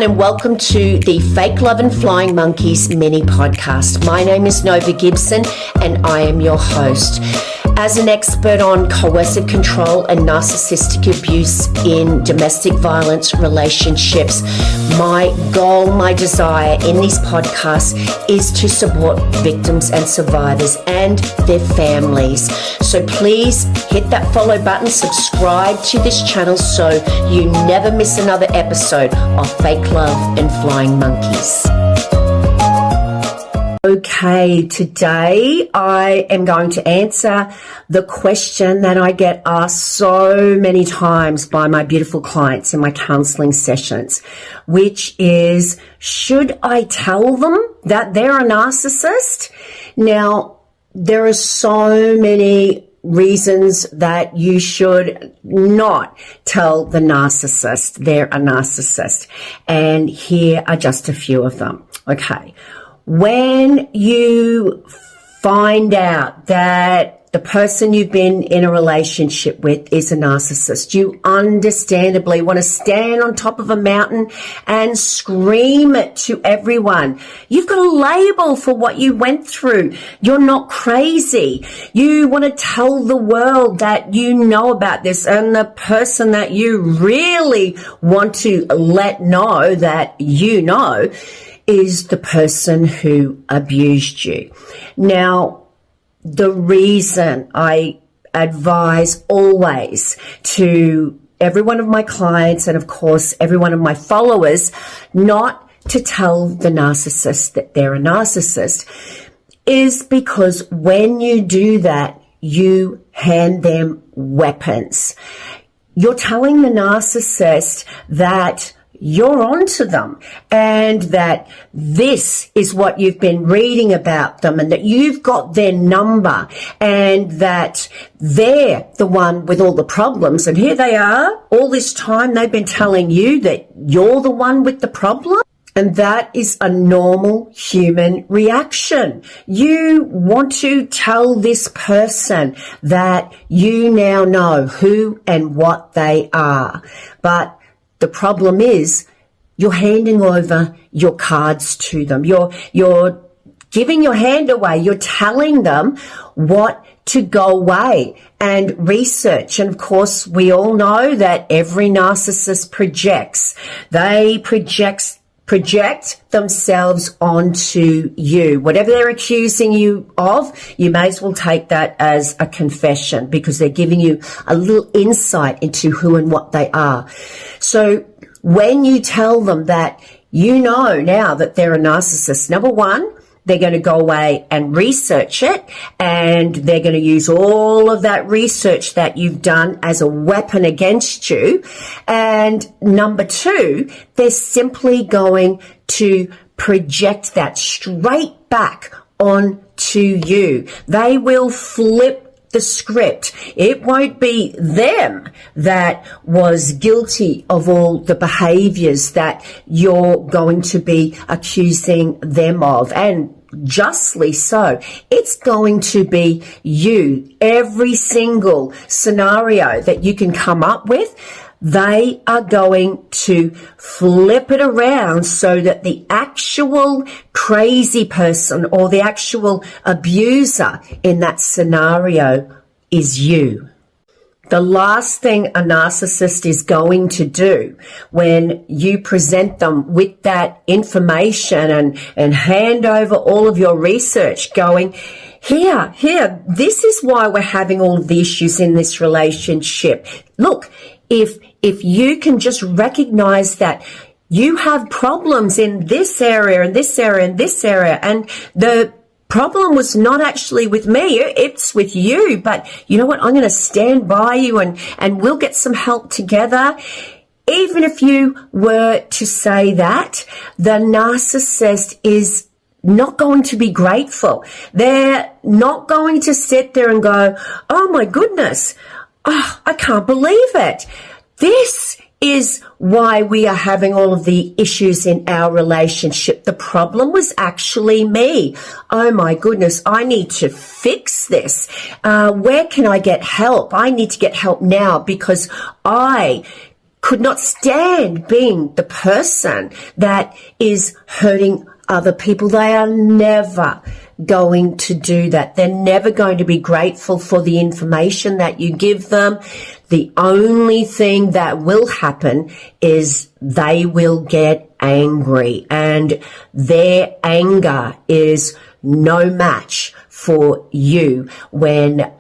And welcome to the Fake Love and Flying Monkeys mini podcast. My name is Nova Gibson and I am your host. As an expert on coercive control and narcissistic abuse in domestic violence relationships, my goal, my desire in these podcasts is to support victims and survivors and their families. So please hit that follow button, subscribe to this channel so you never miss another episode of Fake Love and Flying Monkeys. Okay, today I am going to answer the question that I get asked so many times by my beautiful clients in my counseling sessions, which is, should I tell them that they're a narcissist? Now, there are so many reasons that you should not tell the narcissist they're a narcissist. And here are just a few of them. Okay. When you find out that the person you've been in a relationship with is a narcissist, you understandably want to stand on top of a mountain and scream it to everyone. You've got a label for what you went through. You're not crazy. You want to tell the world that you know about this, and the person that you really want to let know that you know is the person who abused you. Now, the reason I advise always to every one of my clients and, of course, every one of my followers not to tell the narcissist that they're a narcissist is because when you do that, you hand them weapons. You're telling the narcissist that you're onto them and that this is what you've been reading about them and that you've got their number and that they're the one with all the problems. And here they are, all this time they've been telling you that you're the one with the problem. And that is a normal human reaction. You want to tell this person that you now know who and what they are. But the problem is you're handing over your cards to them. You're giving your hand away. You're telling them what to go away and research. And of course, we all know that every narcissist projects. They project themselves onto you. Whatever they're accusing you of, you may as well take that as a confession because they're giving you a little insight into who and what they are. So when you tell them that you know now that they're a narcissist, number one, they're going to go away and research it, and they're going to use all of that research that you've done as a weapon against you. And number two, they're simply going to project that straight back onto you. They will flip the script. It won't be them that was guilty of all the behaviors that you're going to be accusing them of, and justly so. It's going to be you. Every single scenario that you can come up with, they are going to flip it around so that the actual crazy person or the actual abuser in that scenario is you. The last thing a narcissist is going to do when you present them with that information and hand over all of your research going, here, this is why we're having all of the issues in this relationship. Look, if you can just recognize that you have problems in this area and this area and this area, and the problem was not actually with me, it's with you, but you know what, I'm going to stand by you and we'll get some help together. Even if you were to say that, the narcissist is not going to be grateful. They're not going to sit there and go, oh my goodness, oh, I can't believe it. This is why we are having all of the issues in our relationship. The problem was actually me. Oh my goodness, I need to fix this. Where can I get help? I need to get help now because I could not stand being the person that is hurting other people. They are never going to do that. They're never going to be grateful for the information that you give them. The only thing that will happen is they will get angry, and their anger is no match for you when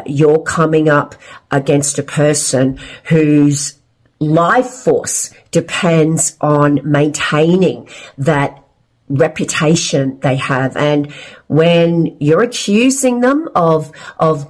you're coming up against a person whose life force depends on maintaining that reputation they have. And when you're accusing them of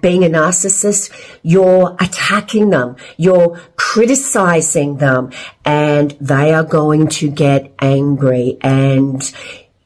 being a narcissist, you're attacking them, you're criticizing them, and they are going to get angry, and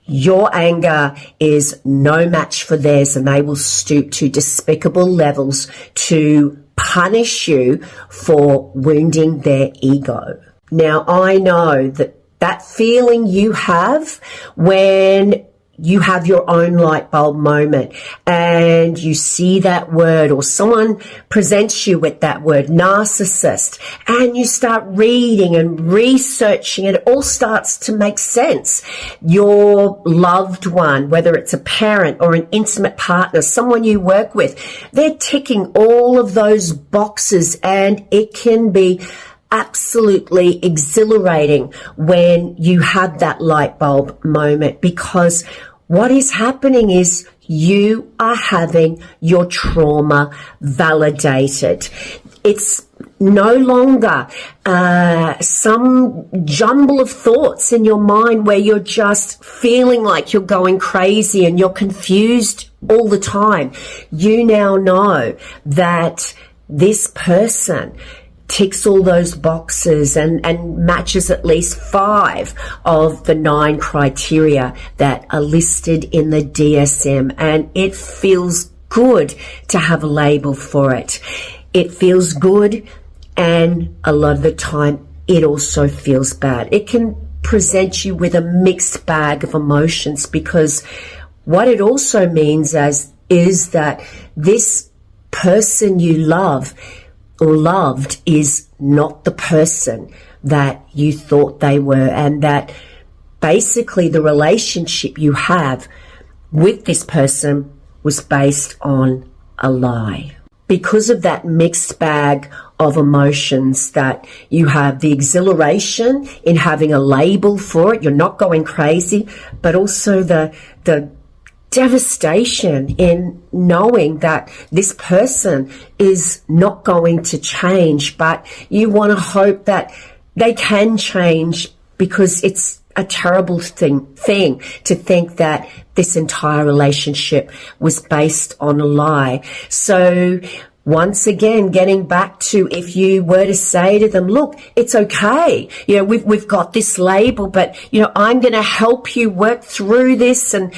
your anger is no match for theirs, and they will stoop to despicable levels to punish you for wounding their ego. Now, I know that feeling you have when you have your own light bulb moment and you see that word, or someone presents you with that word, narcissist, and you start reading and researching, it all starts to make sense. Your loved one, whether it's a parent or an intimate partner, someone you work with, they're ticking all of those boxes, and it can be absolutely exhilarating when you have that light bulb moment, because what is happening is you are having your trauma validated. It's no longer some jumble of thoughts in your mind where you're just feeling like you're going crazy and you're confused all the time. You now know that this person ticks all those boxes and matches at least 5 of the 9 criteria that are listed in the DSM, and it feels good to have a label for it. It feels good, and a lot of the time it also feels bad. It can present you with a mixed bag of emotions, because what it also means is that this person you love or loved is not the person that you thought they were, and that basically the relationship you have with this person was based on a lie. Because of that mixed bag of emotions that you have, the exhilaration in having a label for it, you're not going crazy, but also the devastation in knowing that this person is not going to change, but you want to hope that they can change, because it's a terrible thing to think that this entire relationship was based on a lie. So once again, getting back to, if you were to say to them, look, it's okay, we've got this label, but I'm going to help you work through this, and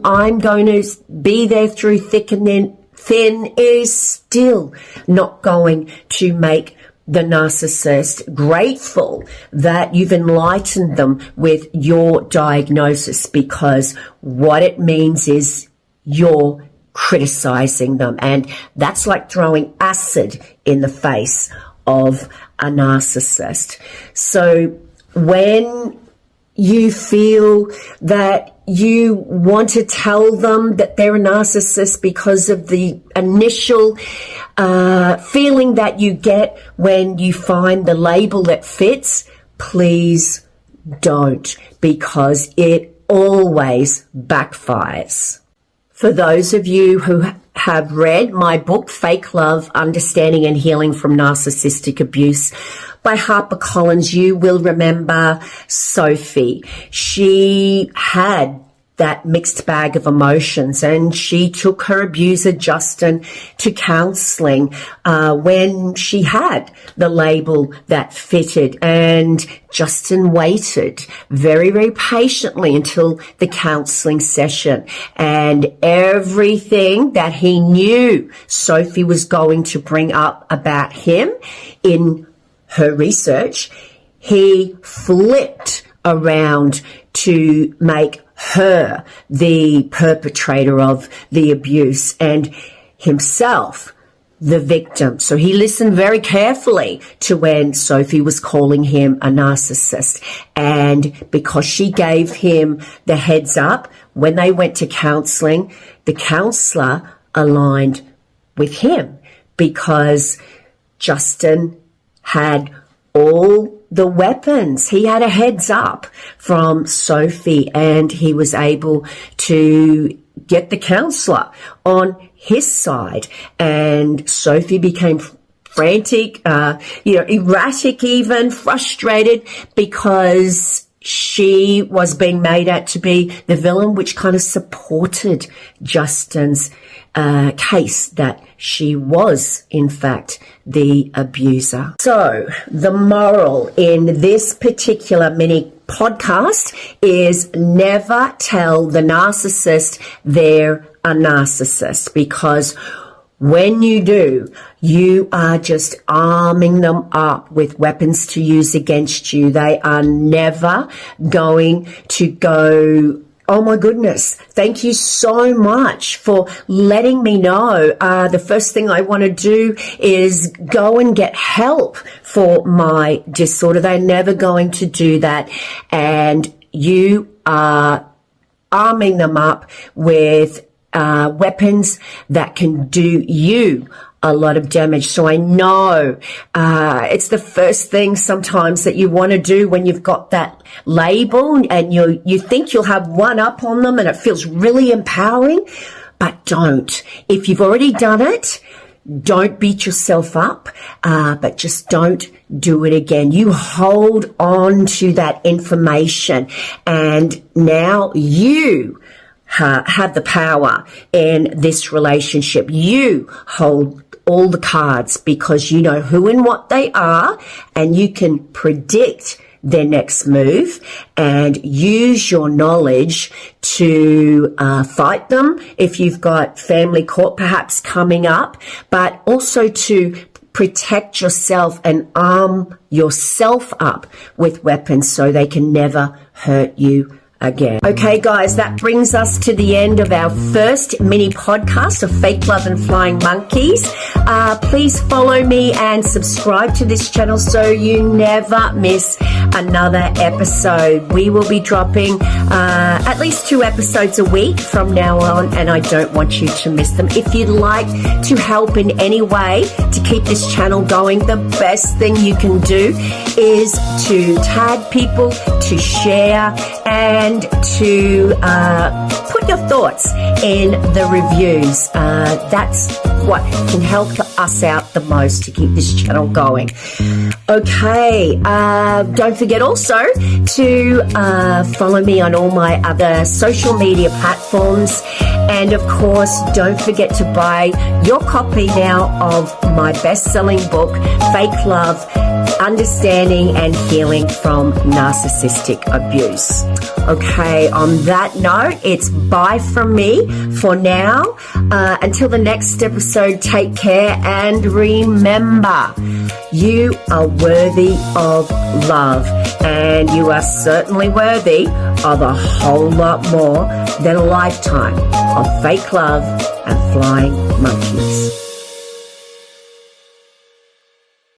I'm going to be there through thick and thin, is still not going to make the narcissist grateful that you've enlightened them with your diagnosis, because what it means is you're criticizing them, and that's like throwing acid in the face of a narcissist. So when you feel that you want to tell them that they're a narcissist because of the initial feeling that you get when you find the label that fits, please don't, because it always backfires. For those of you who have read my book, Fake Love, Understanding and Healing from Narcissistic Abuse by HarperCollins, you will remember Sophie. She had that mixed bag of emotions, and she took her abuser, Justin, to counseling when she had the label that fitted, and Justin waited very, very patiently until the counseling session, and everything that he knew Sophie was going to bring up about him in her research, he flipped around to make her the perpetrator of the abuse, and himself the victim. So he listened very carefully to when Sophie was calling him a narcissist. And because she gave him the heads up, when they went to counseling, the counselor aligned with him because Justin had all the weapons. He had a heads up from Sophie, and he was able to get the counselor on his side. And Sophie became frantic, erratic, even frustrated, because she was being made out to be the villain, which kind of supported Justin's case that she was, in fact, the abuser. So the moral in this particular mini podcast is never tell the narcissist they're a narcissist, because when you do, you are just arming them up with weapons to use against you. They are never going to go, oh my goodness, thank you so much for letting me know. The first thing I want to do is go and get help for my disorder. They're never going to do that. And you are arming them up with weapons that can do you a lot of damage. So I know it's the first thing sometimes that you want to do when you've got that label and you think you'll have one up on them and it feels really empowering, but don't. If you've already done it, don't beat yourself up, but just don't do it again. You hold on to that information, and now you have the power in this relationship. You hold all the cards because you know who and what they are, and you can predict their next move and use your knowledge to fight them if you've got family court perhaps coming up, but also to protect yourself and arm yourself up with weapons so they can never hurt you again. Okay, guys, that brings us to the end of our first mini podcast of Fake Love and Flying Monkeys. Please follow me and subscribe to this channel so you never miss another episode. We will be dropping at least 2 episodes a week from now on, and I don't want you to miss them. If you'd like to help in any way to keep this channel going, the best thing you can do is to tag people, to share, and to put your thoughts in the reviews. That's what can help us out the most to keep this channel going. Okay, don't forget also to follow me on all my other social media platforms, and of course don't forget to buy your copy now of my best-selling book, Fake Love: Understanding and Healing from Narcissistic Abuse. Okay, on that note, it's bye from me for now. Until the next episode, take care, and remember, you are worthy of love, and you are certainly worthy of a whole lot more than a lifetime of fake love and flying monkeys.